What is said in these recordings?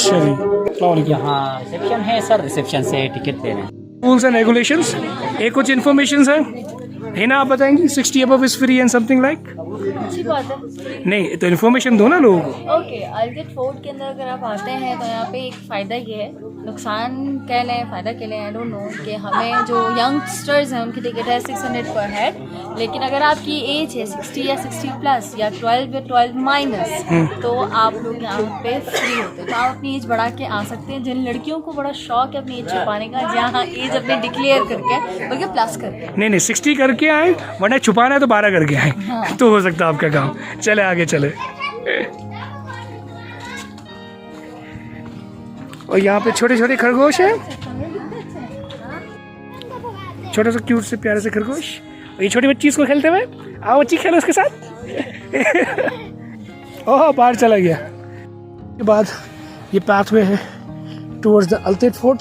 अच्छा जी, अस्सलाम वालेकुम। यहाँ रिसेप्शन है सर, रिसेप्शन से टिकट ले रहे हैं। रूल्स एंड रेगुलेशंस, एक कुछ इन्फॉर्मेशन है ना, आप बताएंगे 60 above is free and something like. अच्छी बात है। नहीं तो इन्फॉर्मेशन दो ना लोगों को। ओके, अल्टिट फोर्ट के अंदर अगर आप आते हैं तो यहाँ पे एक फ़ायदा ये है, नुकसान कह लें फ़ायदा कह लें, आई डोंट नो, कि हमें जो यंगस्टर्स हैं उनकी टिकट है 600 पर हेड, लेकिन अगर आपकी एज है 60 या 60 प्लस या 12 या 12 माइनस तो आप लोग यहाँ पे फ्री होते हैं। तो आप अपनी एज बढ़ा के आ सकते हैं। जिन लड़कियों को बड़ा शौक है अपनी एज छुपाने का, जहाँ एज अपनी डिक्लेयर करके बल्कि प्लस करके, नहीं 60 करके आए, वरना छुपाना है तो 12 करके आए। हाँ। तो हो सकता है आपका काम। चले आगे चले। और यहाँ पे छोटे छोटे खरगोश हैं, छोटा सा क्यूट से प्यारे से खरगोश। और ये छोटी बच्ची इसको खेलते हुए, आओ बच्ची खेलो उसके साथ। ओह बाहर चला गया। के बाद ये पाथवे है टूवर्ड्स द अल्तिट फोर्ट।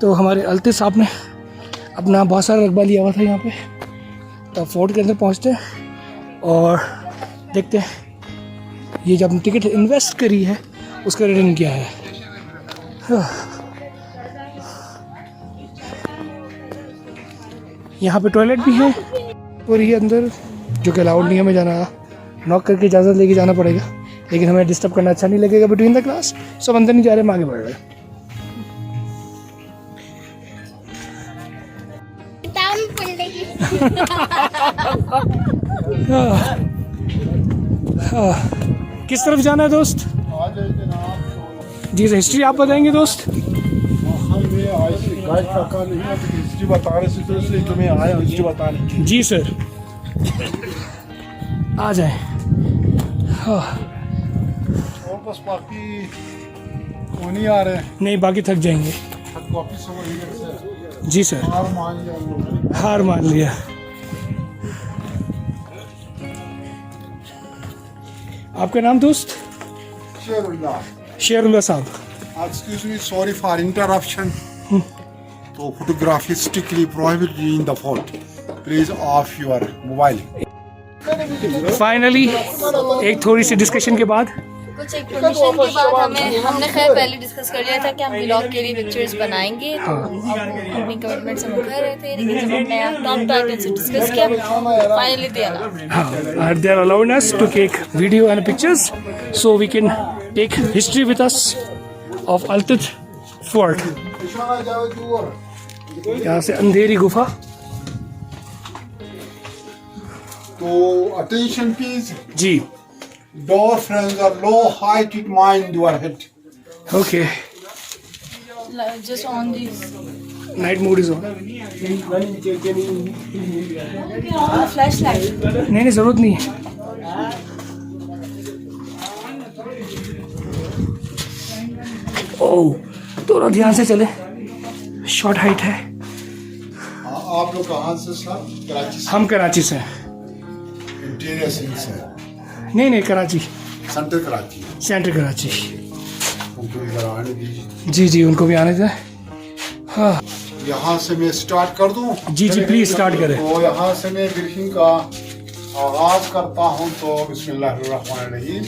तो हमारे अल्तिट साहब ने अपना बहुत सारा रकबा लिया हुआ था यहाँ पे, तो फोर्ट के अंदर पहुँचते और देखते हैं ये जब टिकट इन्वेस्ट करी है उसका रिटर्न क्या है। यहाँ पे टॉयलेट भी है और ये अंदर, जो कि अलाउड नहीं हमें जाना, नॉक करके इजाज़त लेके जाना पड़ेगा, लेकिन हमें डिस्टर्ब करना अच्छा नहीं लगेगा बिटवीन द क्लास। सब अंदर नहीं जा रहे, आगे बढ़ रहे हैं। किस तरफ जाना है दोस्त? जी सर, हिस्ट्री आप बताएंगे दोस्त? हिस्ट्री बताने से तो इसलिए तुम्हें आया हिस्ट्री बताने। जी सर, आ जाए। और बस बाकी वो नहीं आ रहे, नहीं बाकी थक जाएंगे। वापिस से जी सर, हार मान लिया। हार मान लिया। आपका नाम दोस्त? शेरुल्लाह साहब। Excuse me, sorry for interruption. तो photography strictly prohibited in the fort. Please of your mobile. Finally एक थोड़ी सी डिस्कशन के बाद, कुछ एक परमिशन के बाद हमने खैर पहले डिस्कस कर लिया था कि हम व्लॉग के लिए पिक्चर्स बनाएंगे, तो अपनी कमिटमेंट से मुकर रहे थे, लेकिन जब हमने टॉप टाइटल से डिस्कस किया फाइनली दे हाँ, they are allowing us to take video and pictures so we can take history with us of Altit Fort. यहाँ से अंधेरी गुफा। तो attention please, ji door frames are low height, it mind your head. Okay, just on this night mode is on. Flash light. नहीं ज़रूरत नहीं है। ओह, थोड़ा ध्यान से चले, शॉर्ट हाइट है। आप लोग कहाँ से सर? कराची से? हम कराची से। इंटीरियर सिंह से? नहीं कराची, सेंटर कराची। सेंटर कराची। उनको इधर आने दीजिए। जी जी, उनको भी आने दें। हाँ यहाँ से मैं स्टार्ट कर दूँ? जी जी, प्लीज स्टार्ट करें। तो यहाँ से मैं ब्रीफिंग का आगाज करता हूँ। तो बिस्मिल्लाहिर्रहमानिर्रहीम।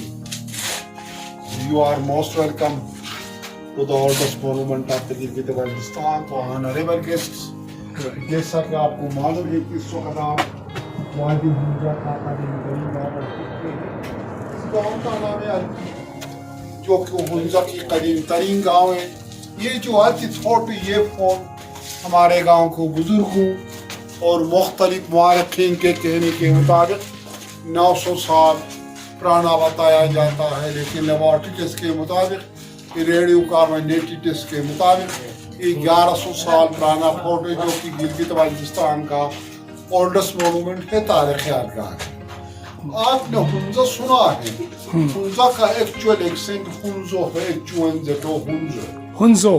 You are most welcome to the oldest monument of the Gilgit Baltistan. तो ऑनरेबल गेस्ट्स, जैसा कि आपको मालूम है कि इस वक्त आप वादी हुंजा खाता गाँव का नाम है अल्ती, जो कि हुंजा की कदीम तरीन गाँव है। ये जो अल्ती फोर्ट, ये फोर्ट हमारे गांव को बुजुर्गों और मुख्तलिफ मुआरखीन के कहने के मुताबिक 900 साल पुराना बताया जाता है, लेकिन लेबॉर्ट्री टेस्ट के मुताबिक, रेडियो कार्बन डेटिंग टेस्ट के मुताबिक 1100 साल पुराना फोर्ट है, जो कि गिलगित बाल्टिस्तान का ओल्डेस्ट मॉन्यूमेंट है, तारीख यादगार है। आपने हुंजा सुना है? हुंजा का एक्चुअल एक्सेंट हुंजो है, हुंजो।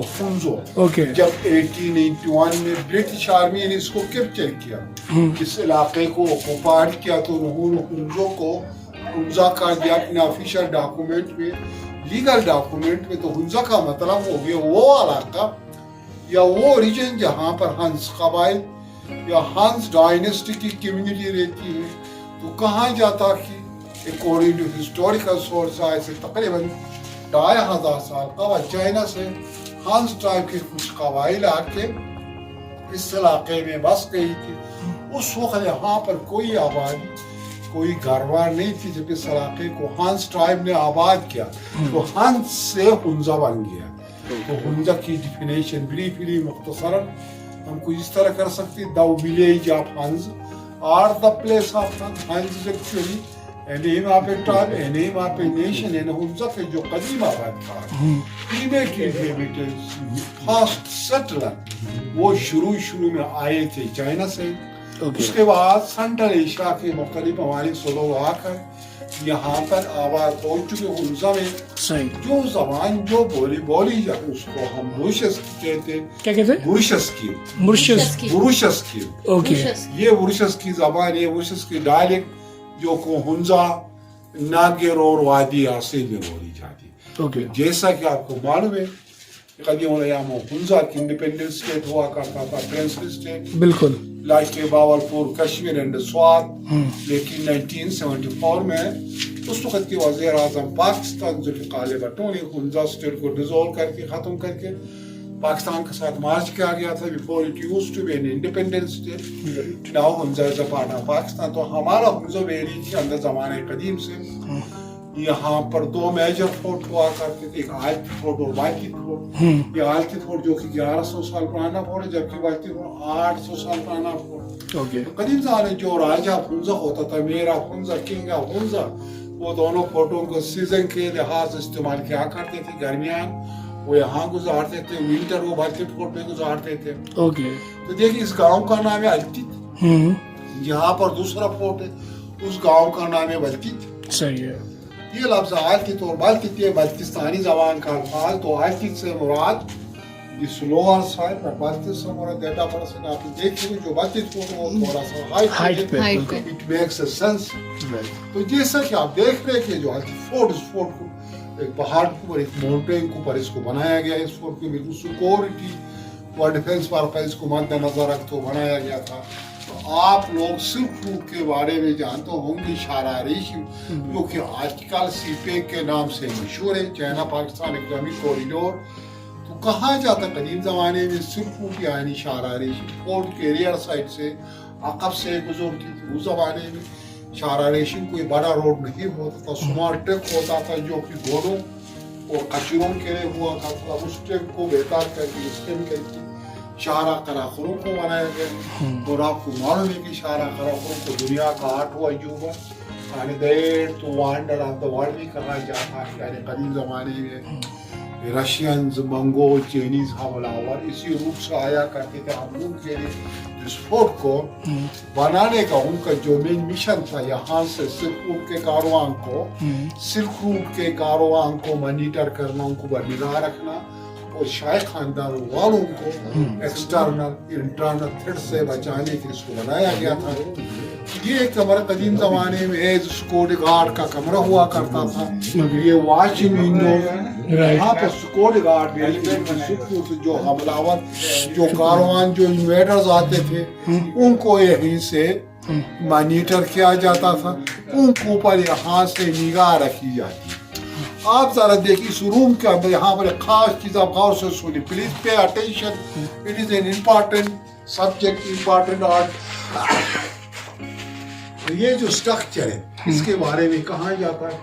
ओके। जब 1881 में ब्रिटिश आर्मी ने इसको कैप्चर किया, इस इलाके को ऑक्युपाइड किया, तो उन्होंने हुंजो को हुंजा का दिया अपने ऑफिशियल डॉक्यूमेंट में, लीगल डॉक्यूमेंट में। तो हुंजा का मतलब हो गया वो इलाका या वो रीजन जहाँ पर हंस कबाइल या हंस डायनेस्टी की कम्युनिटी रहती है। तो कहाँ जाता कि अकॉर्डिंग टू हिस्टोरिकल सोर्स से तकरीबन 2500 साल कबल चाइना से हांस ट्राइब के कुछ कबाइल आके इस इलाके में बस गई थी। उस वक्त यहाँ पर कोई आबादी, कोई घरबार नहीं थी। जब इस इलाके को हांस ट्राइब ने आबाद किया तो हंस से हुंजा बन गया। तो हुंजा की डिफिनेशन ब्रीफली मुख्तसरन हमको इस तरह कर सकते, द विलेज ऑफ हंस or the place of Hans is actually a name of a tribe, a name of a nation, and Hunza के जो कदीम आबाद था, primitive inhabitants, first settler, वो शुरू में आए थे चाइना से। उसके बाद सेंट्रल एशिया के मुख्तलिफ ममालिक से लोग आकर यहाँ पर आबाद हो चुके। हुंजा में जो जबान जो बोली जाती उसको हम बुरुशस कहते हैं। क्या कहते हैं? बुरुशस की। ओके, ये बुरुशस की जबान, ये बुरुशस की डायलेक्ट जो को हुंजा, नागेर और वादी आसे में बोली जाती है। ओके, जैसा कि आपको मालूम है कदीम हुंजा की इंडिपेंडेंट स्टेट हुआ करता था, प्रिंसली स्टेट, बिल्कुल, लाइक बावलपुर, कश्मीर एंड स्वात। लेकिन 1974 में उस वक्त के वज़ीर आज़म पाकिस्तान ज़ुल्फ़िकार भुट्टो ने हुंजा स्टेट को डिसॉल्व करके ख़त्म करके पाकिस्तान के साथ मार्च किया गया था। Before it used to be an independent state, now Hunza is a part of Pakistan. तो हमारा हुंजा वेरी थी अंदर ज़माने कदीम से। यहाँ पर दो मेजर फोर्ट हुआ करते थे, एक आयत फोर्ट और वाइकिट फोर्ट। ये आयत फोर्ट जो कि 1100 साल पुराना फोर्ट है, जबकि वाइकिट फोर्ट 800 साल पुराना फोर्ट। ओके, कदीम ज़माने जो राजा हुंजा होता था, मेरा हुंजा, किंग ऑफ हुंजा, वो दोनों फोर्टों को सीजन के लिहाज इस्तेमाल किया करते थे। गर्मियान वो यहाँ गुजारते थे, विंटर वो वाइकिट फोर्ट में गुजारते थे। ओके, तो देखिए इस गाँव का नाम है अल्तित। यहाँ पर दूसरा फोर्ट है, उस गाँव का नाम है बल्कित। सही है। ये लफ्ज़ आयतित और बल्कित ये बल्किस्तानी ज़बान का अल्फाज। तो आयतित से मुराद इस लोअर साइड पर, बल्कित से मुराद डेटा परसेंट आप देखिए जो बल्कित फोर्ट वो थोड़ा सा हाइट पे, इट मेक्स अ सेंस। तो जैसा कि आप देख रहे हैं कि जो फोर्ट, इस फोर्ट को एक पहाड़ के ऊपर, एक माउंटेन के ऊपर इसको बनाया गया। इस फोर्ट को बिल्कुल सिक्योरिटी और डिफेंस पर्पज को मद्देनजर रखते बनाया गया था। आप लोग सिल्क रूट के बारे में जानते होंगे, शारा रेशम जो कि आजकल सीपेक के नाम से मशहूर है, चाइना पाकिस्तान इस्लामिक कॉरिडोर। तो कहा जाता कदीम ज़माने में सिल्क रूट यानी शारा रेशम फोर्ट के रियर साइड से अकब से गुजरती थी। उस ज़माने में शारा रेशम कोई बड़ा रोड नहीं होता था, स्मॉल ट्रक होता था जो कि घोड़ों और कचरों के लिए हुआ था। उस ट्रक को बेहतर करके स्टेम करके शारा कराखरों को बनाया गया। और आपको मालूम है कि शारा कराखरों को दुनिया का 8वां अजूबा यानी the 8th wonder of the world भी कहा जाता है। यानी कदीम ज़माने में रशियंस, मंगोल, चाइनीज हमलावर इसी रूप से आया करते थे। हम लोग के लिए इस फोर्ट को बनाने का उनका जो मेन मिशन था, यहाँ से सिल्क रूट के कारोबार को मॉनिटर करना, उनको बरकरार रखना और शाही खानदान वालों को एक्सटर्नल इंटरनल थ्रेट से बचाने के लिए इसको बनाया गया था। ये कमरा कदीम ज़माने में एज सिक्योरिटी गार्ड का कमरा हुआ करता था। ये वॉचिंग विंडो, यहाँ पर सिक्योरिटी गार्ड जो हमलावर, जो कारवान, जो इन्वेडर्स आते थे उनको यहीं से मॉनिटर किया जाता था। उनके ऊपर यहाँ से निगाह रखी जाती। आप जरा देखिए इस रूम के अंदर यहाँ पर खास चीज आप गौर से सुनिए, please pay attention, it is an important subject, important art. ये जो स्ट्रक्चर है इसके बारे में कहा जाता है,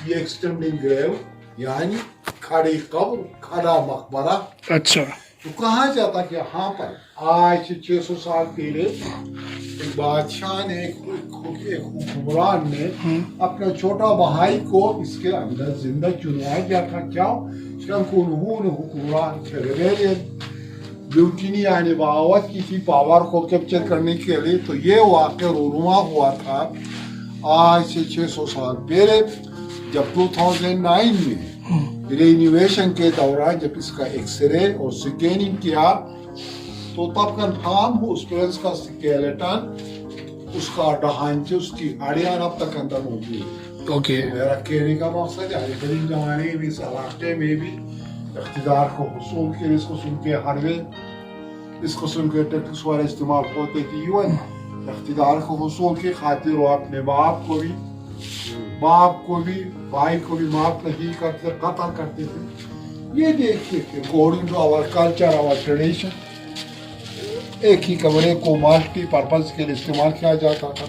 ये एक्सटेंडिंग ग्रेव यानी खड़ी कब्र, खड़ा मकबरा। अच्छा, तो कहा जाता कि यहाँ पर आज से 600 साल पहले एक बादशाह ने, एक हुक्मरान ने अपने छोटा भाई को इसके अंदर जिंदा चुनवाया गया था। क्या? क्योंकि उन्होंने हुक्मरान से रेबेलियन, ब्यूटिनी यानी बगावत की थी पावर को कैप्चर करने के लिए। तो ये वाक़या रूनुमा हुआ था आज से 600 साल पहले, जब 2009 में रिन्यूएशन के दौरान जब इसका एक्सरे और स्कैनिंग किया तो तब कंफर्म हो उस प्रिंस का स्केलेटन, उसका ढांचे, उसकी हड्डियां अब तक अंदर मौजूद है। ओके, मेरा कहने का मकसद है कदीम ज़माने में इस इलाके में भी इख्तिदार को हुसूल के लिए इसको सुन के हरवे, इसको सुन के टैक्टिक्स वाले इस्तेमाल होते थे। इवन इख्तिदार को हुसूल की खातिर वो अपने बाप को भी बाप को भी भाई को भी माफ नहीं करते, कत्ल करते थे। ये देखिए कि according to our culture, our tradition, एक ही कमरे को मल्टीपर्पज के लिए इस्तेमाल किया जाता था।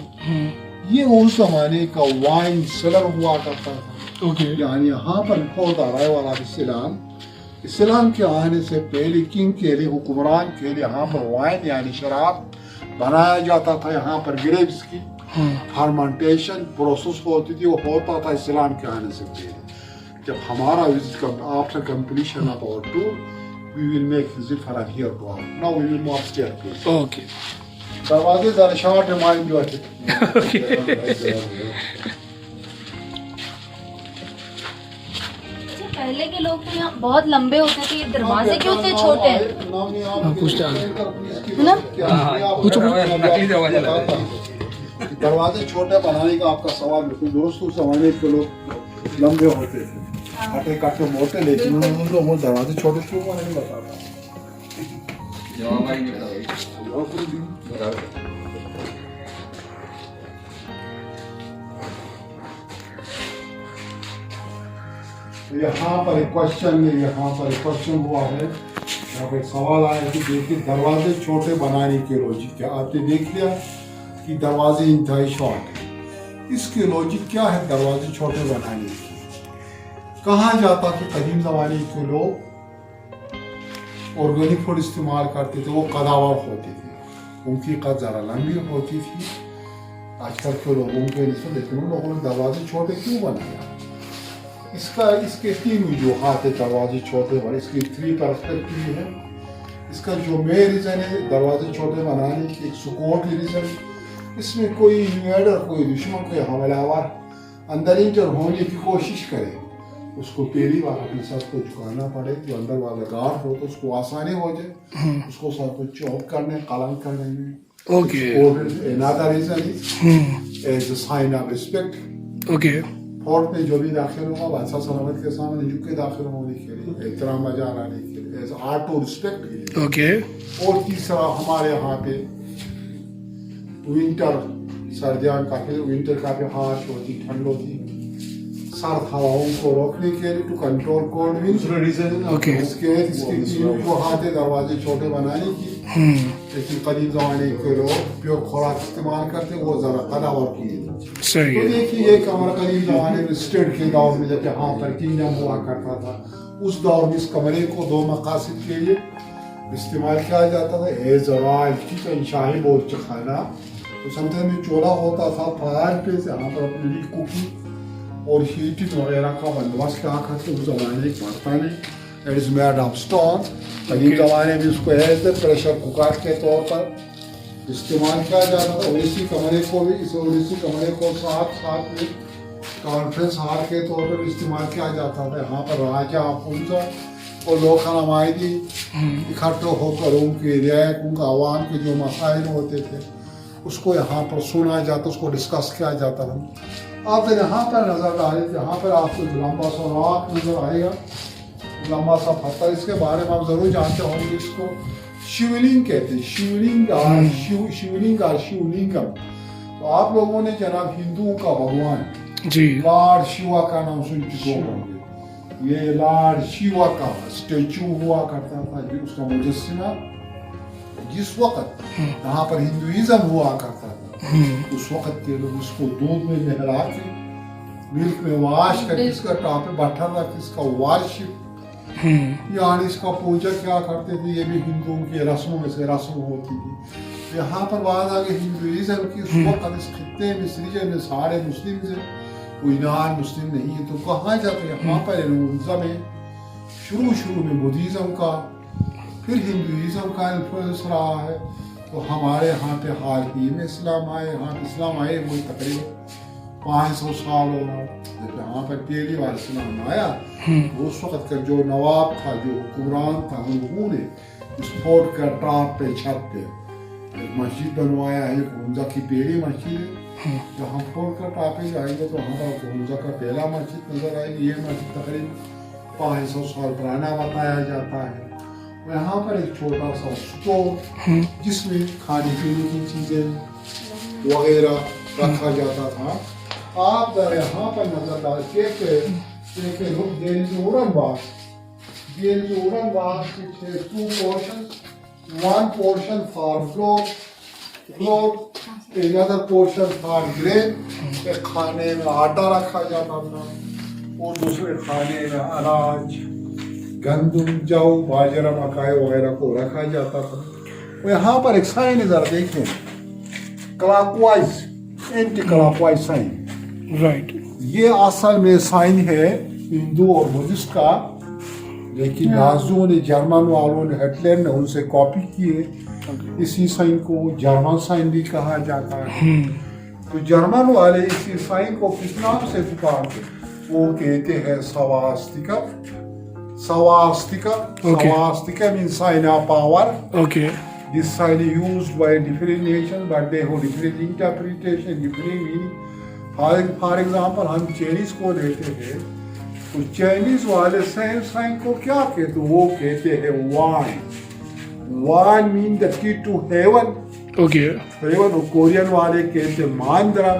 ये उस जमाने का वाइन सेलर हुआ करता था। ओके। यानी यहाँ पर बहुत आ रहा है वाला इस्लाम के आने से पहले किंग के लिए, हुक्मरान के लिए यहाँ पर वाइन यानी शराब बनाया जाता था। यहाँ पर ग्रेप्स की फर्मेंटेशन प्रोसेस होती थी, वो होता था इस्लाम के आने से पहले। जब हमारा visit after completion of our tour, we will make visit for a here to our. Now we will move upstairs, please. Okay. दरवाजे जरा शॉर्ट रिमाइंड जो है। पहले के लोग तो यहाँ बहुत लंबे होते थे, ये दरवाजे क्यों इतने छोटे हैं? पूछते हैं। है ना? दरवाजे छोटे बनाने का आपका सवाल बिल्कुल दुरुस्त। उस जमाने के लोग लंबे होते थे, कटे कटे मोटे, लेकिन उनको वो दरवाजे छोटे क्यों नहीं बताता। यहाँ पर एक क्वेश्चन हुआ है, यहाँ पर सवाल आया कि देखिए दरवाजे छोटे बनाने की लॉजिक क्या। आपने देख लिया कि दरवाजे इंतहाई शॉर्ट है, इसकी लॉजिक क्या है दरवाजे छोटे बनाने की। कहा जाता कि कदीम ज़माने के लोग ऑर्गेनिक फूड इस्तेमाल करते थे, वो कदावर होते थे, उनकी कद ज़रा लंबी होती थी आजकल के लोगों के लिए। लेकिन उन लोगों ने दरवाजे छोटे क्यों बनाया? इसके 3 वजूहात है दरवाजे छोटे बने, इसकी 3 पर्सपेक्टिव है। इसका जो मेन रीज़न है दरवाजे छोटे बनाने की, एक सिक्योरिटी रीज़न। इसमें कोई इन्वेडर, कोई दुश्मन, कोई हमलावर अंदर इंटर होने की कोशिश करे, उसको पहली बार अपने सर को झुकाना पड़े। जो अंदर वाला गार्ड हो तो उसको आसानी हो जाए उसको सर को चौक करने, कलम करने में। Okay. another reason is a sign of respect. Okay. Fort में जो भी दाखिल होगा बादशाह सलामत के सामने झुक के दाखिल होने के लिए, एहतराम बजा लाने के लिए, as art to respect. Okay. और तीसरा हमारे यहाँ पे विंटर, सर्दियाँ काफी, विंटर काफी हार्श होती, ठंड होती, सर्द हवाओं को रोकने के लिए, to control cold winds. Okay. इसके जो हाथ है दरवाजे छोटे बनाने की। लेकिन कदीम जमाने के लोग प्योर खुराक इस्तेमाल करते, वो जरा कदावर की। सही तो है। देखिए ये कमरा कदीम जमाने में स्टेट के दौर में जब यहाँ पर किंगडम हुआ करता था, उस दौर में इस कमरे को 2 मकासद के लिए इस्तेमाल किया जाता था। एज रॉयल्टी, शाही बोर्च खाना, तो समथिंग में चूल्हा होता था फायर पे से, यहाँ पर अपनी कुकिंग और हीटिंग वगैरह का बंदोबस्त क्या करते उस जमाने एक बर्तन है, it is made of stone. कदीम जमाने में उसको एज द प्रेशर कुकर के तौर पर इस्तेमाल किया जाता था। और इसी कमरे को भी साथ में कॉन्फ्रेंस हॉल के तौर पर इस्तेमाल किया जाता था। यहाँ पर राजा हुंजा और लोग नुमाइंदे इकट्ठे होकर उनके रियायत, उनका आवाम के जो मसाइल होते थे उसको यहाँ पर सुना जाता, उसको डिस्कस किया जाता था। आप यहाँ पर नजर डालें, यहाँ पर आपको लंबा सा राख नजर आएगा, लंबा सा पत्थर, इसके बारे में आप जरूर जानते होंगे। इसको शिवलिंग कहते हैं, शिवलिंगम। तो आप लोगों ने जनाब हिंदुओं का भगवान जी लॉर्ड शिवा का नाम सुन चुके होंगे। ये लॉर्ड शिवा का स्टेचू हुआ करता था, जो उसका मुजस्सिमा जिस वक्त यहाँ पर हिंदुइज्म हुआ करता था, उस वक्त के लोग उसको दूध में नहला के, मिल्क में वाश करके, इसका टॉप पे बटर रख के, इसका वार्शिप यानी इसका पूजा क्या करते थे। ये भी हिंदुओं की रस्मों में से रस्म होती थी। यहाँ पर बात आ गई हिंदुइज्म की। उस वक्त इस खित्ते में, इस रीजन में सारे मुस्लिम से, कोई नॉन मुस्लिम नहीं है। तो कहाँ जाते यहाँ पर हिंदुइज्म में शुरू में बुद्धिज्म का, फिर हिंदुइज्म का इन्फ्लुएंस रहा है। तो हमारे यहाँ पे हाल ही में इस्लाम आए, यहाँ पे इस्लाम आए वो तकरीबन 500 साल हो रहा। जब यहाँ पर पहली बार इस्लाम आया तो उस वक्त का जो नवाब था, जो हुक्मरान था, उन्होंने इस फोर्ट का टॉप पे, छत पे एक मस्जिद बनवाया है। हुंजा की पहली मस्जिद है। जब हम फोर्ट का टॉप पे जाएंगे तो हमारा हुंजा का पहला मस्जिद नजर आएगी। ये मस्जिद तकरीबन 500 साल पुराना बताया जाता है। यहाँ पर एक छोटा सा स्टोर जिसमें खाने पीने की चीजें वगैरह रखा जाता था। आप जरा यहाँ पर नजर डाल check look, there is a wooden box. There is a wooden box which has two portions. One portion for flour, another portion for grain. एक खाने में आटा रखा जाता था और दूसरे खाने में अनाज, गंदम, जौ, बाजरा, मकाई वगैरह को रखा जाता था। और यहाँ पर एक साइन इधर देखें, clockwise, anticlockwise sign. Right. ये असल में साइन है हिंदू और बुद्धिस्ट का, लेकिन नाजियों ने, जर्मन वालों ने, हिटलर ने उनसे कॉपी किए। इसी साइन को जर्मन साइन भी कहा जाता है। तो जर्मन वाले इसी साइन को किस नाम से पुकारते? वो कहते हैं Swastika. Swastika, Swastika means sign of power. Okay. This sign is used by different nations, but they have different interpretation, different meaning. For example, हम चाइनीज को देते हैं, तो चाइनीज वाले सेम साइन को क्या कहते? वो कहते हैं वान। वान mean the key to heaven. Okay. Heaven. और कोरियन वाले कहते हैं मांद्रा।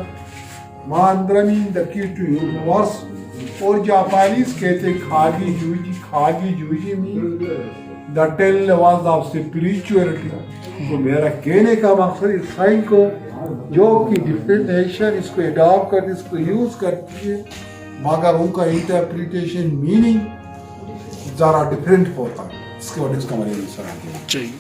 मांद्रा mean the key to universe. और जापानीज कहते हैं खागी जूजी। खागी जूजी mean the tale was of spirituality. तो मेरा कहने का मकसद इस साइन को, जो कि डिफरेंट नेशन इसको अडॉप्ट करती, इसको यूज करती है, मगर उनका इंटरप्रिटेशन मीनिंग ज़रा डिफरेंट होता है। इसके बाद इसका मतलब चाहिए।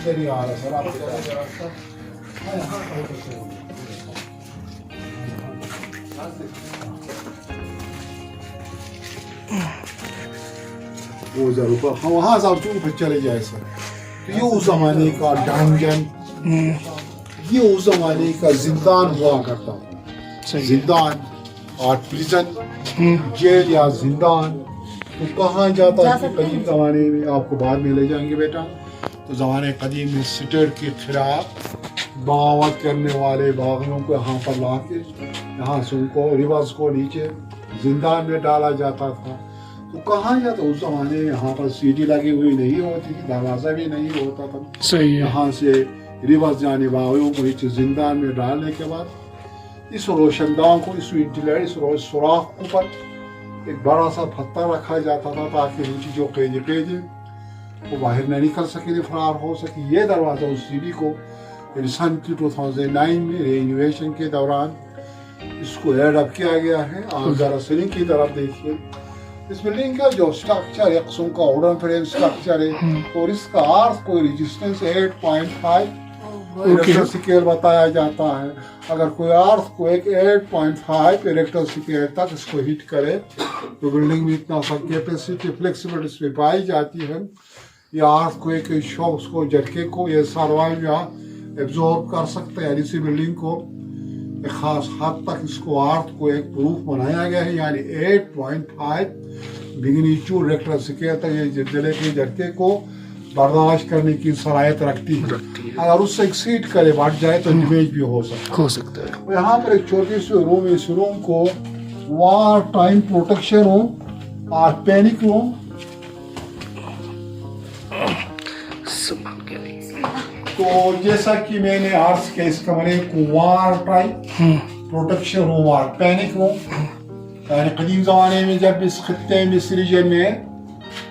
आ रहा सर, आप वो जरूर हम वहाँ से ऊपर चले जाए सर। तो ये उस जमाने का डंजन, ये उस जमाने का जिंदान हुआ करता था। जिंदान और प्रिजन, जेल या जिंदान। तो कहाँ जाता है कदीम जमाने में? आपको बाद में ले जाएंगे बेटा। तो जमाने कदीम में स्टेट के खिलाफ बगावत करने वाले बागियों को यहाँ पर ला के, यहाँ से उनको रिवर्स को नीचे जिंदान में डाला जाता था। तो कहाँ जाता? उस जमाने में यहाँ पर सीढ़ी लगी हुई नहीं होती थी, दरवाजा भी नहीं होता था। सही है। यहाँ से रिवर्स जाने वालों को नीचे जिंदान में डालने के बाद इस रोशनदान को, इस सुराख पर एक बड़ा सा पत्थर रखा जाता था, ताकि नीचे जो कैदी वो बाहर न निकल सके, फरार हो सके। ये दरवाजा उस सीढ़ी को सन की 2009 में रिनोवेशन के दौरान इसको एडअप किया गया है। आप जरा सीलिंग की तरफ देखिए। इस बिल्डिंग का जो स्ट्रक्चर है, किस्म का वुडन फ्रेम स्ट्रक्चर है, और इसका अर्थ कोई रेजिस्टेंस 8.5 रिक्टर स्केल बताया जाता है। अगर कोई अर्थ को 8.5 रिक्टर स्केल तक इसको हिट करे तो बिल्डिंग में इतना सा कैपेसिटी, फ्लेक्सिबिलिटी इसमें पाई जाती है। ये अर्थ को एक शॉक्स को, झटके को ये सर्वाइव या एब्जॉर्ब कर सकते हैं। इसी बिल्डिंग को एक खास हद तक इसको अर्थ को एक प्रूफ बनाया गया है, यानी 8.5 मैग्नीट्यूड रिक्टर स्केल तक ये जलजले के झटके को बर्दाश्त करने की सलाहियत रखती है। अगर उससे एक्सीड करे, बढ़ जाए तो डैमेज भी हो सकता है। यहाँ पर एक छोटी सी रूम, इस रूम को वार टाइम प्रोटेक्शन रूम और पैनिक रूम, तो जैसा कि मैंने अर्ज किया, इसका मतलब वार टाइम प्रोटेक्शन रूम और पैनिक रूम, यानी कदीम जमाने में जब इस खत्ते में, इस रीजन में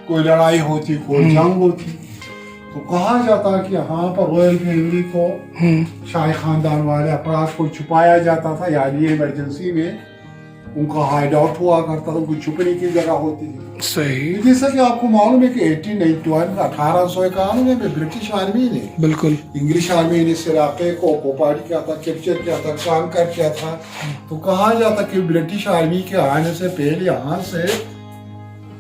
कोई लड़ाई होती, कोई जंग होती, तो कहा जाता कि यहाँ पर रॉयल फैमिली को, शाही खानदान वाले अपराध को छुपाया जाता था, यानी इमरजेंसी में उनका हाइड आउट हुआ करता था, उनको छुपने की जगह होती थी। सही। जैसा कि आपको मालूम है कि 1891 में ब्रिटिश आर्मी ने, बिल्कुल, इंग्लिश आर्मी ने इस इलाके को ऑक्युपाई किया था, कैप्चर किया था, कांकर किया था। तो कहा जाता कि ब्रिटिश आर्मी के आने से पहले यहाँ से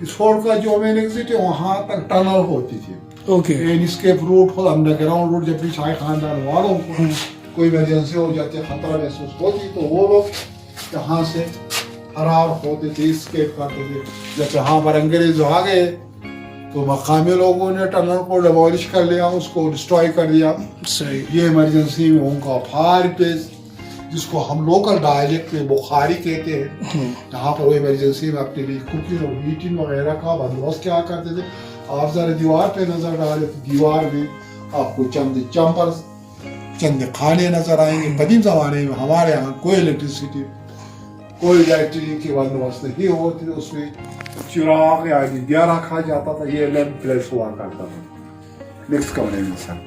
इस फोर्ट का जो मेन एग्जिट है वहाँ तक टनल होती थी। ओके। एस्केप रूट हो, अंडरग्राउंड रूट, जब भी शाही खानदान वालों को कोई इमरजेंसी हो जाती, खतरा महसूस होती, तो वो लोग यहाँ से फरार होते थे, एस्केप करते थे। जब यहाँ पर अंग्रेज आ गए तो मकामी लोगों ने टनल को डिमोलिश कर लिया, उसको डिस्ट्रॉय कर दिया। सही। ये इमरजेंसी में उनका फायर प्लेस, जिसको हम लोकल डायलेक्ट में बुखारी कहते हैं, यहाँ पर वो इमरजेंसी में अपने लिए कुकिंग और हीटिंग वगैरह का बंदोबस्त क्या करते थे। आप जरा दीवार पे नजर डालें तो दीवार में आपको चंद चैम्बर्स, चंद खाने नजर आएंगे। कदीम जमाने में हमारे यहाँ कोई इलेक्ट्रिसिटी, कोई इलेक्ट्रिक की बंदोबस्त नहीं होती, उसमें चिराग या दिया रखा जाता था, ये लैंप प्लेस हुआ करता था। नेक्स्ट कमरे में सर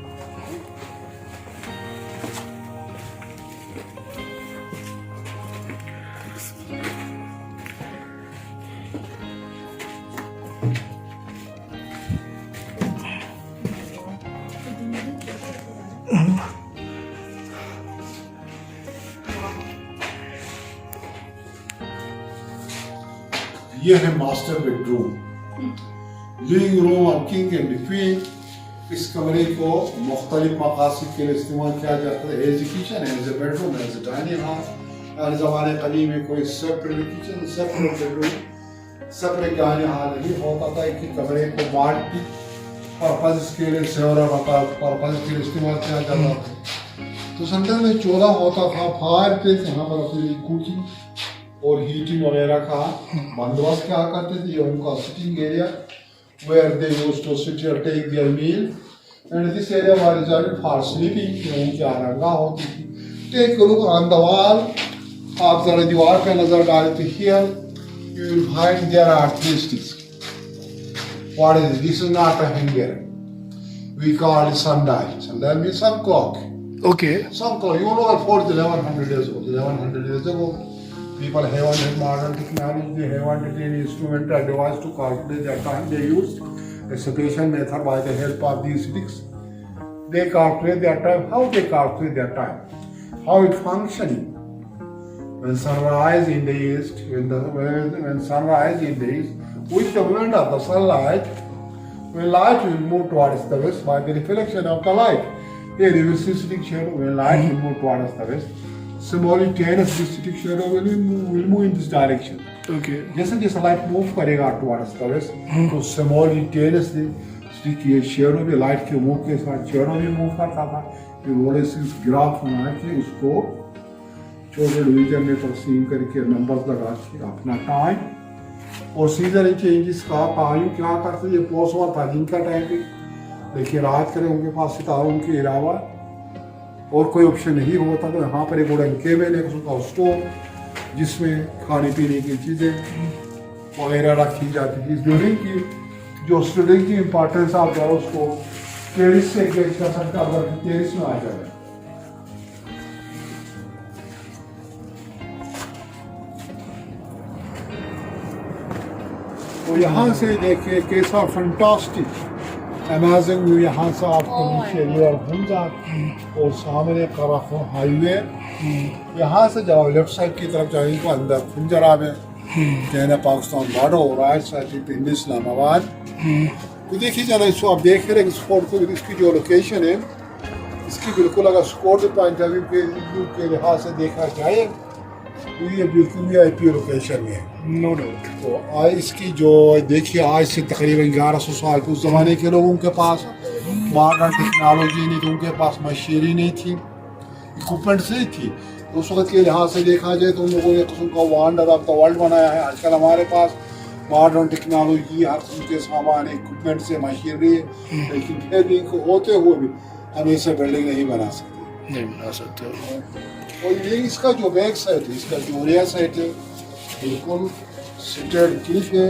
ये है मास्टर बेडरूम, लिविंग रूम और किंग एंड क्वीन। इस कमरे को मुख्तलिफ मकासद के लिए इस्तेमाल किया जाता है। As a kitchen, as a bedroom, as a dining hall. हर ज़माने कदीम में कोई separate kitchen, separate bedroom, separate dining hall नहीं होता था। एक ही कमरे को मल्टी पर्पज के लिए, सेवरल पर्पज के लिए इस्तेमाल किया जाता था। तो संडे में 14 होता था। फायर प्लेस यहाँ पर अपनी कुकिंग और हीटिंग वगैरह का बंदोबस्त क्या करते थे। ये उनका sitting area where they used to sit or take their meal, and this area was reserved for sleeping। उनकी आरामगाह होती थी। Take a look on the wall। आप जरा दीवार पे नजर डालें तो here you will find there are 3 sticks। What is this? This is not a hanger, we call it sundial। Sundial means sun clock। Okay. Sun clock, you know, for 1100 years old, 1100 years ago, people haven't modern technology, they haven't any instrument or device to calculate their time. They used a special method by the help of these sticks. They calculate their time. How they calculate their time? How it functioning? When sunrise in the east, when sunrise in the east, with the wind of the sunlight, when light will move towards the west by the reflection of the light. Here you will see stick shadow. When light will move towards the west, simultaneous stick shadow will move in this direction। Okay. जैसे जैसे light move करेगा towards the west, तो simultaneously stick ये shadow भी light के move के साथ shadow भी मूव करता था। ये बोले इस ग्राफ बना के उसको छोटे डिवीजन में तकसीम करके नंबर्स लगा के अपना टाइम और सीजन चेंजेस का टाइम क्या करते। ये पोस्ट हुआ था दिन का टाइम भी, देखिए रात करें उनके पास सितारों के अलावा और कोई ऑप्शन नहीं होता। तो यहाँ पर एक वुडन केबिन है, उसका स्टोव जिसमें खाने पीने की चीज़ें वगैरह रखी जाती थी। ड्यूरिंग की जो स्टूडेंट की इम्पोर्टेंस आप जो है उसको टेरिस से गेज कर सकते, अगर टेरिस में आ जाए। तो यहाँ से देखिए कैसा फंटास्टिक अमेजिंग व्यू। यहाँ से आपको नीचे रिवर पंजाब और सामने कराखो हाईवे। यहाँ से जाओ लेफ्ट साइड की तरफ जाएंगे तो अंदर फंजरा में चाइना पाकिस्तान बॉर्डर और राइट साइड पे इस्लामाबाद। तो देखिए जरा इसको आप देख रहे हैं इस फोर्ट को, इसकी जो लोकेशन है इसकी बिल्कुल अगर स्कोर पॉइंट ऑफ व्यू के लिहाज से देखा जाए तो ये बिल्कुल VIP लोकेशन है, नो डाउट। तो आज इसकी जो देखिए आज से तकरीबन 1100 साल उस ज़माने के लोगों के पास मॉडर्न टेक्नोलॉजी नहीं थी, उनके पास मशीनरी नहीं थी, इक्विपमेंट नहीं थी। तो उस वक्त के लिहाज से देखा जाए तो उन लोगों ने किस्म का वंडर ऑफ द वर्ल्ड बनाया है। आजकल हमारे पास मॉडर्न टेक्नोलॉजी हर किस्म के सामान इक्विपमेंट से मशीनरी है, लेकिन फिर भी इनको होते हुए भी हम ऐसे बिल्डिंग नहीं बना सकते, नहीं बना सकते। और ये इसका जो बैक साइड है, इसका जो रियर साइड है बिल्कुल सिटेड क्लिप है।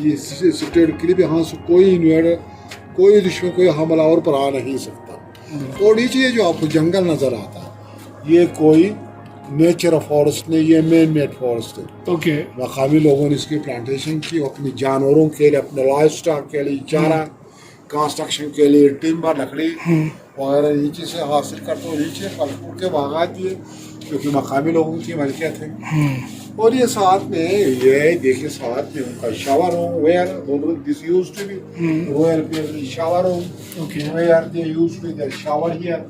ये सिटेड क्लिप, यहाँ से कोई इन्वेडर, कोई दुश्मन, कोई हमलावर पर आ नहीं सकता। और नीचे जो आपको जंगल नज़र आता है ये कोई नेचर फॉरेस्ट नहीं, ये मैन मेड फॉरेस्ट है। ओके। मकामी लोगों ने इसकी प्लांटेशन की अपने जानवरों के लिए, अपने लाइफ स्टॉक के लिए, चारा कंस्ट्रक्शन के लिए, टिम्बर लकड़ी वगैरह नीचे से हासिल करते हुए नीचे फल फूल के बागात दिए क्योंकि मकामी लोगों की मलकियत है। और ये साथ में ये देखिए साथ में उनका shower room where this used to be royal shower room where they used to their shower here.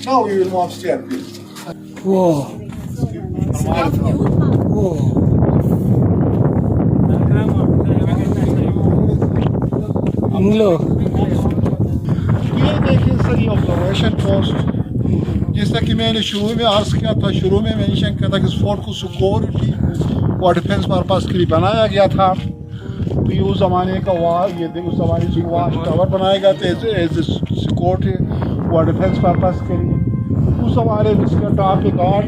Now we will move upstair please. वो वो हम लोग ये देखिए सर ये ऑब्जर्वेशन पोस्ट, जैसा कि मैंने शुरू में अर्ज किया था, शुरू में मेंशन किया था कि इस फोर्ट को सिक्योरिटी और डिफेंस पर्पस के लिए बनाया गया था। तो ये उस ज़माने का ये उस ज़माने से वाच टावर बनाया गया था एज सिक्योरिटी व डिफेंस पर्पस के लिए। उस ज़माने में इसका टॉप पे गार्ड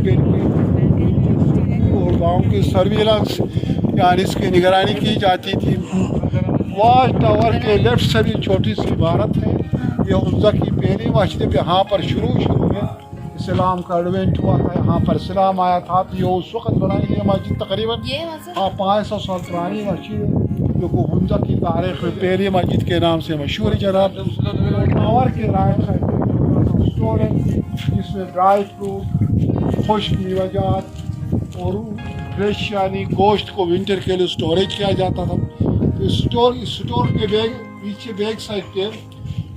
और गाँव की सर्विलेंस यानी इसकी निगरानी की जाती थी। वाच टावर के लेफ्ट से भी छोटी सी इमारत है, ये हुंजा की पहली मस्जिद यहाँ पर शुरू में इस्लाम का एडवेंट हुआ था, यहाँ पर इस्लाम आया था। तो ये उस वक्त बनाई गई मस्जिद तकरीबन 500 साल पुरानी मस्जिद है, जो को हुंजा की तारीख में पहली मस्जिद के नाम से मशहूर है। जनाब टावर के राइट साइड में स्टोर है जिसमें ड्राई फ्रूट, खुश्क मेवाजात और फ्रेश यानी गोश्त को विंटर के लिए स्टोरेज किया जाता था। तो स्टोर के पीछे बैक साइड पे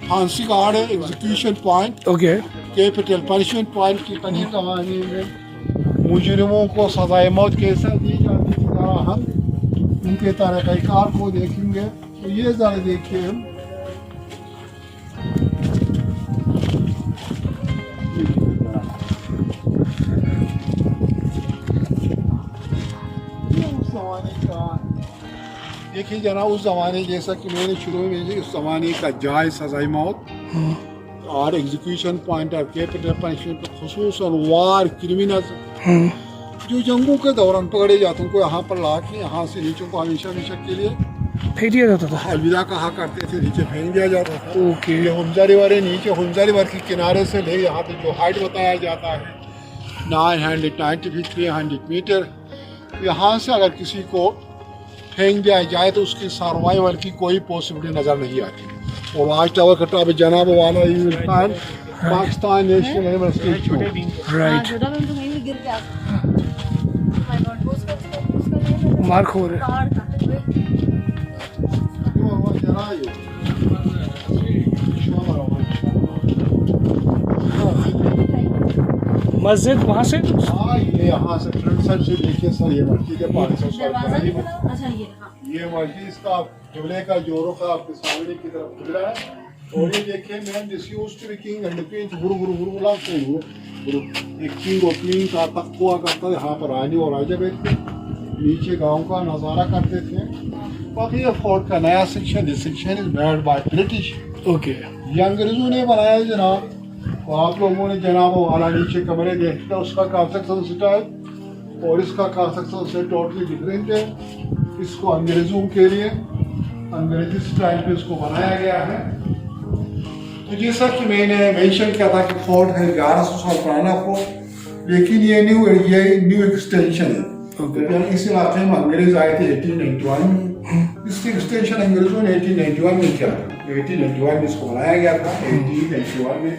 फांसी गार्ड है, execution point, okay, capital punishment point की कड़ी कहानी में मुजरिमों को सजाए मौत कैसे दी जाती थी, ज़रा हम उनके तरीक़ाकार को देखेंगे। तो ये ज़रा देखिए, उस ज़माने का देखिए जनाब, उस ज़माने जैसा कि मैंने शुरू में उस ज़माने का जायज़ सजाए मौत और एग्जीक्यूशन पॉइंट और कैपिटल पनिशमेंट खुसूसन वार क्रिमिनल्स जो जंगों के दौरान पकड़े जाते हैं, उनको यहाँ पर ला के यहाँ से नीचे को हमेशा के लिए फेंक दिया जाता था, अलविदा कहा करते थे, नीचे फेंक दिया जाता था। ओके, ये हुंजा रिवर है, नीचे हुंजा रिवर के किनारे से ले यहाँ पे जो हाइट बताया जाता है 990 फीट 300 मीटर। यहाँ से अगर किसी को फेंक दिया जाए तो उसकी सर्वाइवल की कोई पॉसिबिलिटी नज़र नहीं आती। और वाच टावर का टॉप जनाब वाला Pakistan national university right, mark हो रहे मस्जिद वहाँ से। हाँ, ये यहाँ से फ्रंट साइड से देखिए सर, ये मस्जिद है 500 साल पुरानी। ये मस्जिद इसका किबले का जो रुख आपके सामने की तरफ खुल रहा है। और ये देखिए man this used to be king and queen एक किंग और क्वीन का तख्त हुआ करता था, यहाँ पर रानी और राजा बैठते नीचे गांव का नज़ारा करते थे। बाकी ये फोर्ट का नया section, this section is made by British, okay, ये अंग्रेजों ने बनाया जनाब। तो आप लोगों ने जनाब वाला नीचे कमरे देखते हैं, उसका कंस्ट्रक्शन स्टाइल और इसका कंस्ट्रक्शन से टोटली डिफरेंट है। इसको अंग्रेजों के लिए अंग्रेजी स्टाइल पे इसको बनाया गया है। तो जैसा कि मैंने मेंशन किया था कि फोर्ट है 1100 साल पुराना फोर्ट, लेकिन ये न्यू एक्सटेंशन है। इस इलाके में अंग्रेज आए थे 1891 में, इसकी एक्सटेंशन अंग्रेजों ने 1891 में किया था। 1891 में इसको बनाया गया था, 1891 में।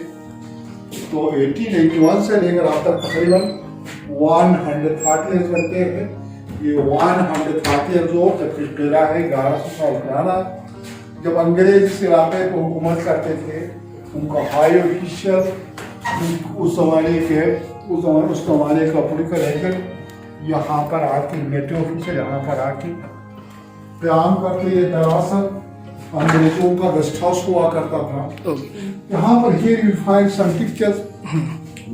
तो 1891 से लेकर अब तक तकरीबन 140 ईयर्स बनते हैं। ये 140 ईयर्स ओल्ड किला है, 1100 साल पुराना। जब अंग्रेज इस इलाके को हुकूमत करते थे, उनका हाई ऑफिशियल उस जमाने का पॉलिटिकल एजेंट यहाँ पर आके नेटिव ऑफिसर यहाँ पर आके काम करते। ये दरअसल अंग्रेजों का गेस्ट हाउस हुआ करता था। यहाँ पर here you find some pictures.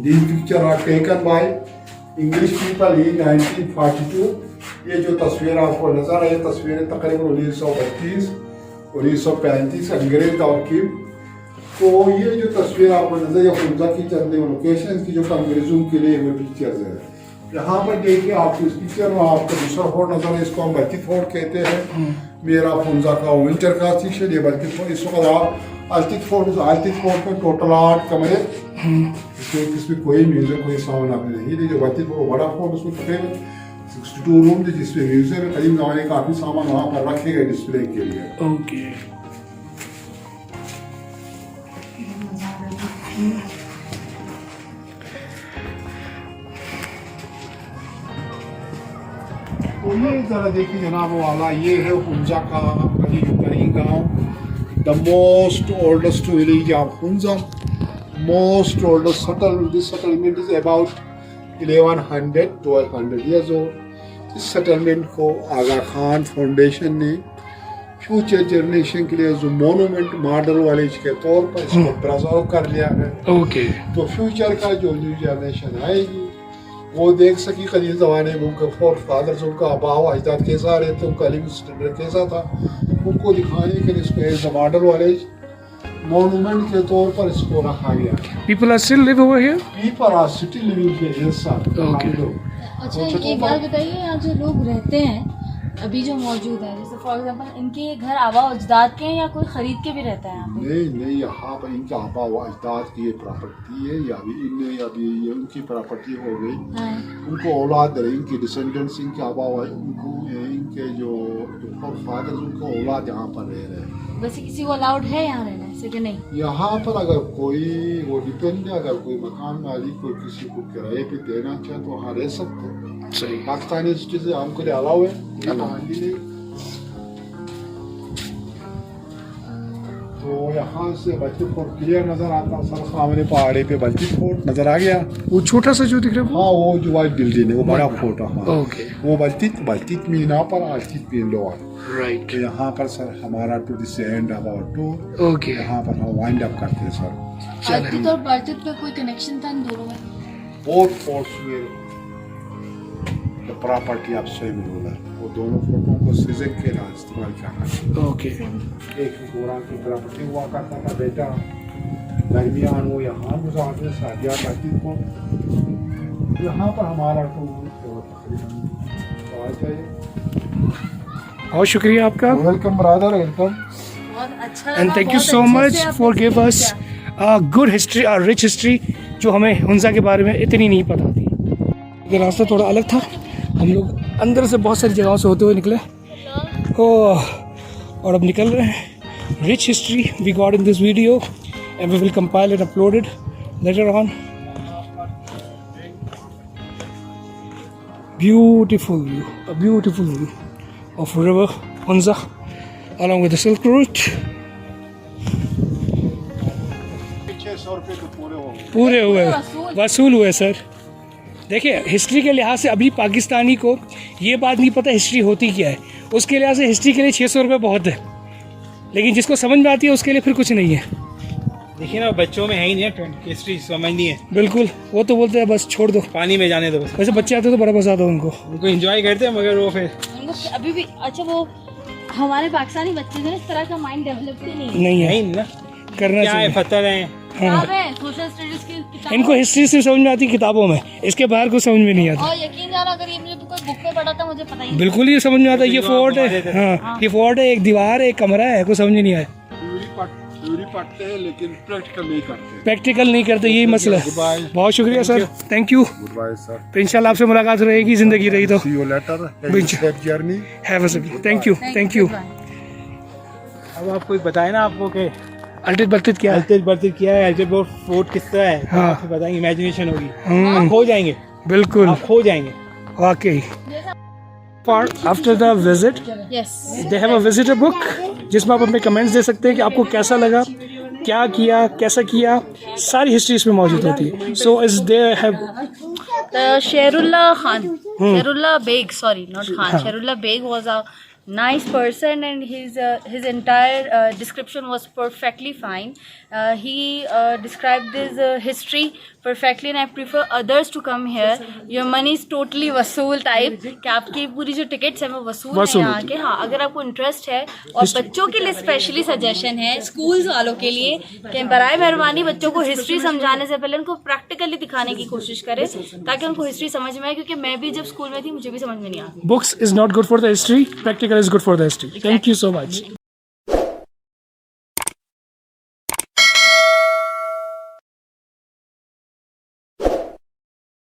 These pictures are taken by English people in 1942. ये जो तस्वीर आपको नजर है, ये तस्वीरें तकरीबन 1932 1935 अंग्रेज दौर की। तो ये जो तस्वीर आपको नजर है हुंजा की चंद लोकेशन की जो अंग्रेजों के लिए हुए पिक्चर्स है। यहाँ पर देखिए आपको इस पिक्चर में आपको दूसरा फोर्ट नजर है, इसको हम बल्कि फोर्ट कहते हैं। मेरा हुंजा का विंटर का सेक्शन ये बल्कि फोर्ट। इस वक्त आप आल्तित फोर्ट में टोटल 8 कमरे, इसमें कोई म्यूजियम कोई सामान आपने नहीं दी। जो बल्कि फोर्ट बड़ा फोर्ट उसमें तकरीबन 62 रूम थे जिसमें म्यूजियम में करीब जमाने काफी सामान वहाँ पर रखे गए डिस्प्ले के लिए। ओके, तो ये जरा देखिए जनाब वाला, ये है हुंजा का करीब गाँव। The most oldest village of Hunza, most oldest this settlement is about 1100-1200 years old. इस सेटलमेंट को आगा खान फाउंडेशन ने फ्यूचर जनरेशन के लिए जो मोनूमेंट मॉडल वाले के तौर पर इसको प्रिजर्व कर लिया है। ओके, तो फ्यूचर का जो न्यू जनरेशन आएगी वो देख सकी कदीम ज़माने में उनका फोर फादर्स, उनका आबा व अजदाद कैसा रहते, उनका लिविंग स्टैंडर्ड कैसा था, उनको दिखाने के लिए इसको एज अ मॉडल वाले मोनूमेंट के तौर पर इसको रखा गया। People are still live over here? People are city living here sir. अच्छा एक बात बताइए, यहाँ जो लोग रहते हैं अभी जो मौजूद है, जैसे फॉर एग्जांपल इनके घर आबा अजदाद के हैं या कोई खरीद के भी रहता है यहाँ पे? नहीं, यहाँ पर इनके आबा व अजदाद की ये प्रॉपर्टी है, या अभी ये उनकी प्रॉपर्टी हो गई। हाँ। उनको औलाद रहे, इनके डिसेंडेंट्स, इनके आबा व इनके जो फादर्स, उनको औलाद यहाँ पर रह रहे हैं। वैसे किसी को अलाउड है यहाँ रहने से कि नहीं? यहाँ पर अगर कोई वो डिपेंड है, अगर कोई मकान मालिक को किसी को किराए पे देना चाहे तो वहाँ रह सकते हैं। सही। पाकिस्तानी सिटीजन हमको अलाउ है, नहीं। तो यहाँ से बल्टी फोर्ट क्लियर नजर आता है, सर सामने पहाड़ी पे बल्टी फोर्ट नजर आ गया। वो छोटा सा जो दिख रहा है हाँ, वो जो वाइट बिल्डिंग है वो बड़ा फोर्ट है। हाँ। ओके, वो बल्टी मीना पर आल्टीट मीन लोअर। राइट। तो यहाँ पर सर हमारा to this end about to, okay, यहाँ पर हम वाइंड अप करते हैं सर। अर्तित और बर्तित में कोई कनेक्शन था इन दोनों में? बोथ फोर्ट्स में the property of same ruler, वो दोनों फोटों को सीजन के लिए इस्तेमाल किया करते। ओके। एक गोरा की प्रॉपर्टी हुआ करता था बेटा, दरमियान वो यहाँ गुजारते सादिया करती को, यहाँ पर हमारा तो बहुत शुक्रिया आपका। Welcome brother, welcome. बहुत अच्छा and thank you so much for give us a good history, a rich history, जो हमें हुंजा के बारे में इतनी नहीं पता थी। ये रास्ता थोड़ा अलग था, हम लोग अंदर से बहुत सारी जगहों से होते हुए निकले और अब निकल रहे हैं। Rich history we got in this video and we will compile it, upload it later on. Beautiful view, a beautiful view of river Hunza along with the Silk Route. 600 रुपये तो पूरे हो गए। पूरे हुए, वसूल हुए सर। देखिए हिस्ट्री के लिहाज से अभी पाकिस्तानी को ये बात नहीं पता हिस्ट्री होती क्या है, उसके लिहाज से हिस्ट्री के लिए 600 रुपये बहुत है, लेकिन जिसको समझ में आती है उसके लिए फिर कुछ नहीं है। देखिए ना, बच्चों में है ही नहीं हिस्ट्री, समझनी है। बिल्कुल, वो तो बोलते हैं बस छोड़ दो, पानी में जाने दो बस। वैसे बच्चे आते तो बड़ा मजा आता उनको एंजॉय करते हैं, मगर वो फिर उनको अभी भी अच्छा, वो हमारे पाकिस्तानी बच्चे जो इस तरह का माइंड डेवलप ही नहीं है। नहीं है है, ही नहीं ना। करना क्या है, चाहिए। पत्थर है। किताब है, सोशल स्टडीज की किताब। इनको हिस्ट्री सिर्फ समझ में आती है किताबों में, इसके बाहर कुछ समझ में नहीं आता। और यकीन जाना, अगर ये मुझे कोई बुक में पढ़ा था मुझे पता ही नहीं। बिल्कुल ये समझ में आता है, ये फोर्ट है। हाँ, ये फोर्ट है, एक दीवार है, एक कमरा है, कुछ समझ में नहीं आया। थ्योरी पढ़ते हैं लेकिन प्रैक्टिकल नहीं करते। प्रैक्टिकल नहीं करते, यही मसला है। बहुत शुक्रिया sir, thank you. Goodbye sir. तो इंशाल्लाह आपसे मुलाकात रहेगी, जिंदगी रही तो। See you later, journey. Have a सभी, थैंक यू, थैंक यू। अब आपको बताए ना आपको कि अल्टेट बल्टेट क्या है? अल्टेट बल्टेट क्या है, अल्टेट फोर्ट किस तरह है, हाँ। आपको बताएंगे, इमेजिनेशन होगी, आप खो जाएंगे, बिल्कुल, आप खो जाएंगे वाकई। After the visit yes, they have a visitor book जिसमें आप अपने कमेंट्स दे सकते हैं कि आपको कैसा लगा, क्या किया, कैसा किया, सारी हिस्ट्री इसमें मौजूद होती है। So is they have Sherullah Khan, Sherullah Beg, sorry, not Khan. Sherullah Beg was a nice person, and his entire description was perfectly fine. He described this history perfectly, and I prefer others to come here. Your money is totally वसूल type, कि आपकी पूरी जो tickets है वो वसूल है यहाँ के। हाँ, अगर आपको इंटरेस्ट है, और बच्चों के लिए स्पेशली सजेशन है, स्कूल्स वालों के लिए, कि बराए मेहरबानी बच्चों को हिस्ट्री समझाने से पहले उनको प्रैक्टिकली दिखाने की कोशिश करें, ताकि उनको हिस्ट्री समझ में आए, क्योंकि मैं भी जब स्कूल में थी मुझे भी समझ में नहीं आती। books is not good for the history, practical is good for the history. Thank you so much.